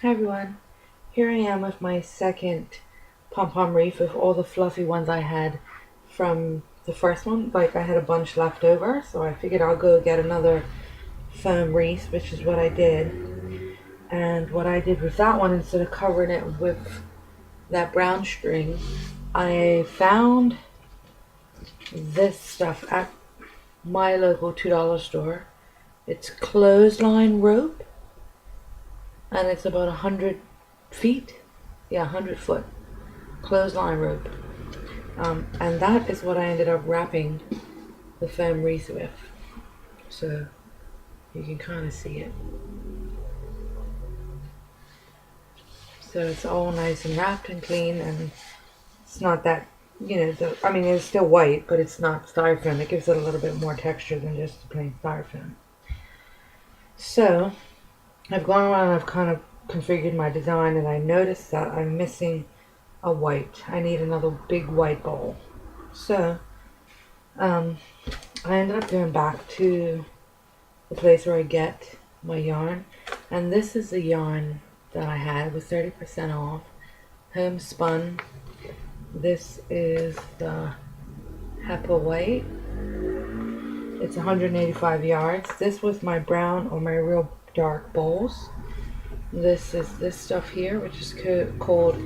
Hi everyone, here I am with my second Pompom Wreath with all the fluffy ones I had from the first one. Like I had a bunch left over, so I figured I'll go get another foam wreath, which is what I did. And what I did with that one, instead of covering it with that brown string, I found this stuff at my local $2 store. It's clothesline rope, and it's about 100 feet. Yeah, 100-foot clothesline rope. And that is what I ended up wrapping the foam wreath with. So you can kind of see it. So it's all nice and wrapped and clean, and it's not that, I mean, it's still white, but it's not styrofoam. It gives it a little bit more texture than just the plain styrofoam. So I've gone around and I've kind of configured my design, and I noticed that I'm missing a white. I need another big white bowl. So I ended up going back to the place where I get my yarn, and this is the yarn that I had. It was 30% off, homespun. This is the Heppa White. It's 185 yards. This was my brown or my real dark bowls. This is this stuff here, which is called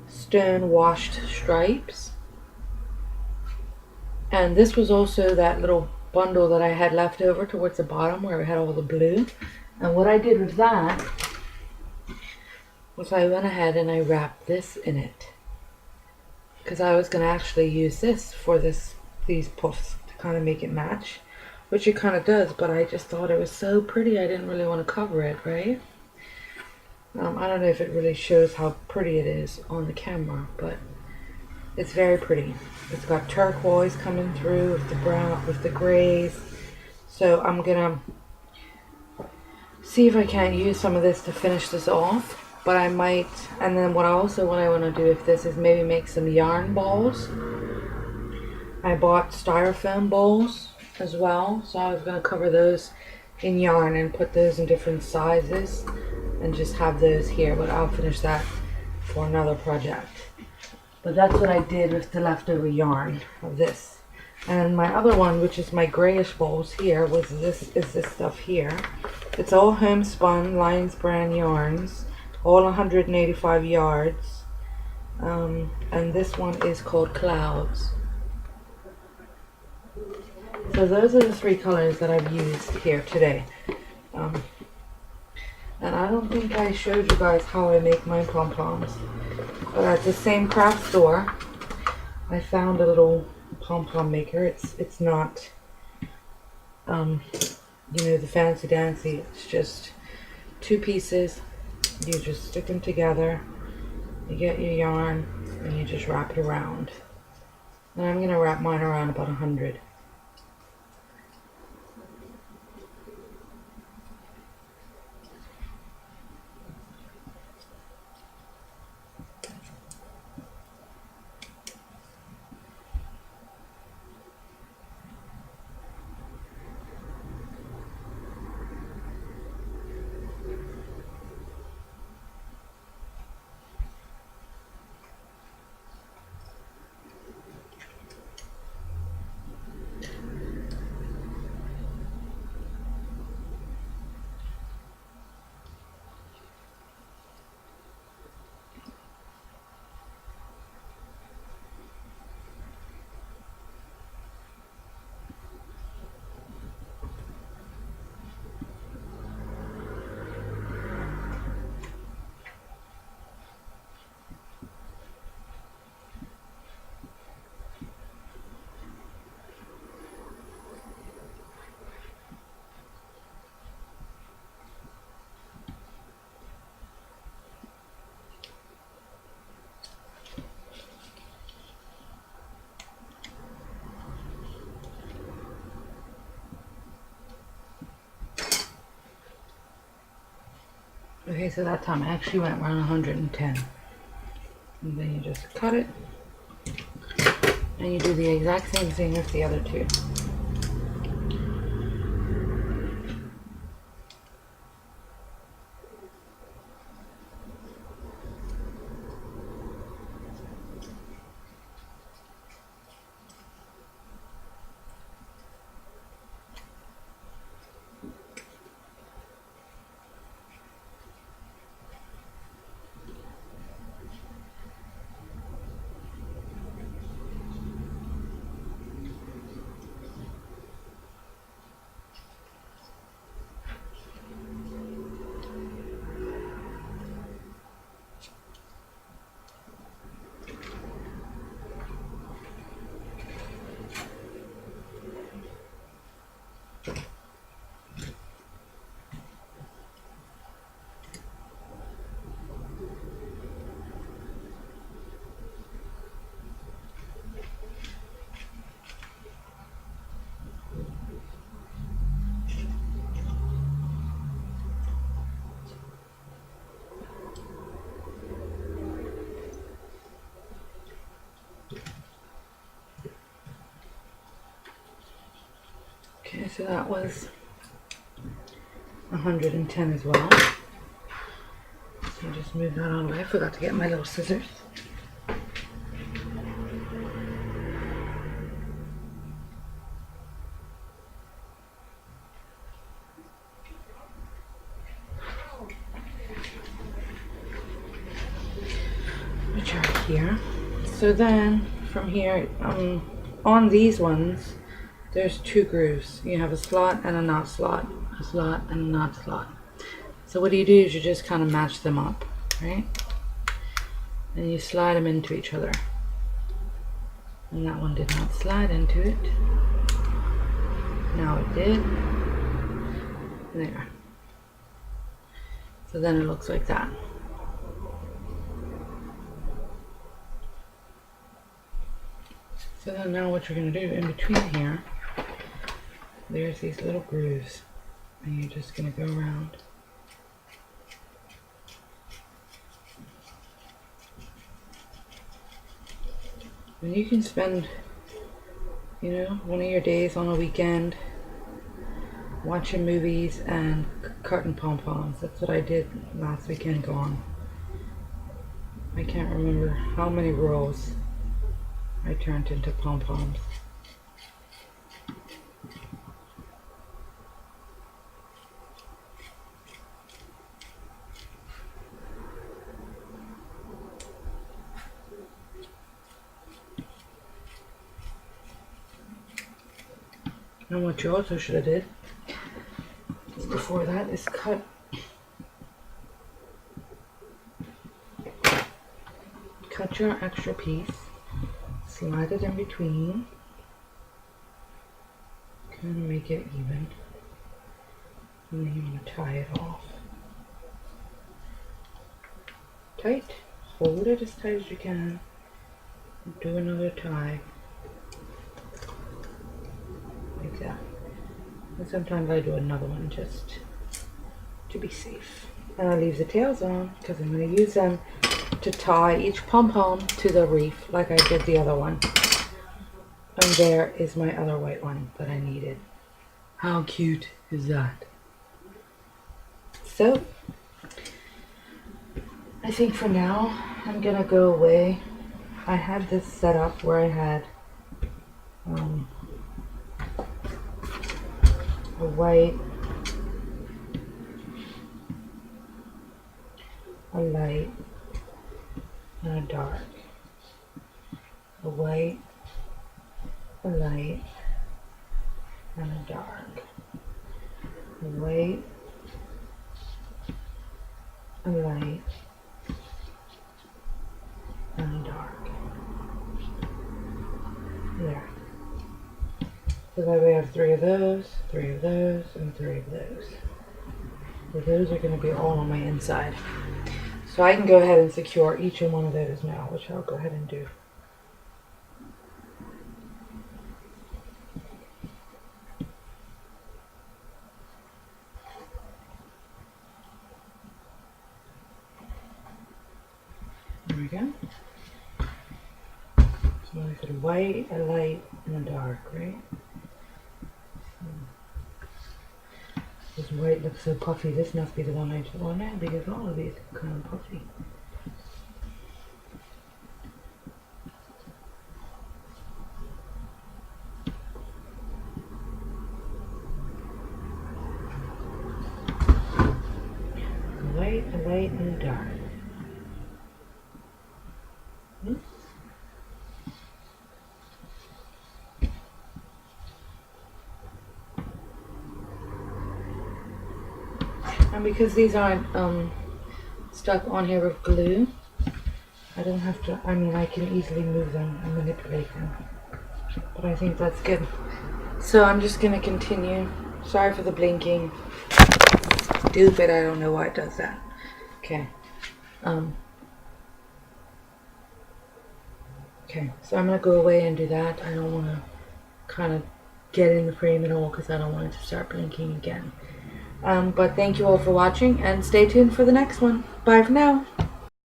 Stone Washed Stripes. And this was also that little bundle that I had left over towards the bottom where it had all the blue. And what I did with that was I went ahead and I wrapped this in it, because I was going to actually use this for these puffs to kind of make it match, which it kind of does, but I just thought it was so pretty I didn't really want to cover it, right? I don't know if it really shows how pretty it is on the camera, but it's very pretty. It's got turquoise coming through with the brown, with the grays. So I'm gonna see if I can't use some of this to finish this off, but I might. And then what I want to do with this is maybe make some yarn balls. I bought styrofoam bowls as well, so I was gonna cover those in yarn and put those in different sizes and just have those here, but I'll finish that for another project. But that's what I did with the leftover yarn of this. And my other one, which is my grayish bowls here, was this stuff here. It's all homespun Lions brand yarns, all 185 yards. And this one is called Clouds. So those are the three colors that I've used here today. And I don't think I showed you guys how I make my pom-poms. But at the same craft store, I found a little pom-pom maker. It's not, the fancy dancy. It's just two pieces. You just stick them together. You get your yarn and you just wrap it around. And I'm gonna wrap mine around about 100. Okay, so that time I actually went around 110. And then you just cut it. And you do the exact same thing with the other two. So that was 110 as well. So just move that out of the way. I forgot to get my little scissors. Which are here. So then from here, on these ones, there's 2 grooves. You have a slot and a knot slot, a slot and a knot slot. So what you do is you just kind of match them up, right? And you slide them into each other. And that one did not slide into it. Now it did. There. So then it looks like that. So then now what you're going to do in between here, there's these little grooves. And you're just going to go around. And you can spend, you know, one of your days on a weekend watching movies and cutting pom-poms. That's what I did last weekend gone. I can't remember how many rows I turned into pom-poms. And what you also should have did before that is cut your extra piece, slide it in between, kind of make it even, and then you want to tie it off. Tight, hold it as tight as you can, do another tie. Like that. And sometimes I do another one just to be safe. And I leave the tails on because I'm going to use them to tie each pom-pom to the wreath like I did the other one. And there is my other white one that I needed. How cute is that? So, I think for now I'm going to go away. I had this set up where I had a white, a light, and a dark. A white, a light, and a dark. A white, a light, and a dark. There. So that way I have 3 of those, 3 of those, and 3 of those. So those are going to be all on my inside. So I can go ahead and secure each and one of those now, which I'll go ahead and do. There we go. So I got a white, a light, and a dark, right? This white looks so puffy. This must be the one I want now because all of these are kind of puffy. A white, a light, and a dark. And because these aren't stuck on here with glue, I don't have to, I mean I can easily move them and manipulate them. But I think that's good. So I'm just going to continue. Sorry for the blinking. Stupid, I don't know why it does that. Okay. Okay, so I'm going to go away and do that. I don't want to kind of get in the frame at all because I don't want it to start blinking again. But thank you all for watching and stay tuned for the next one. Bye for now.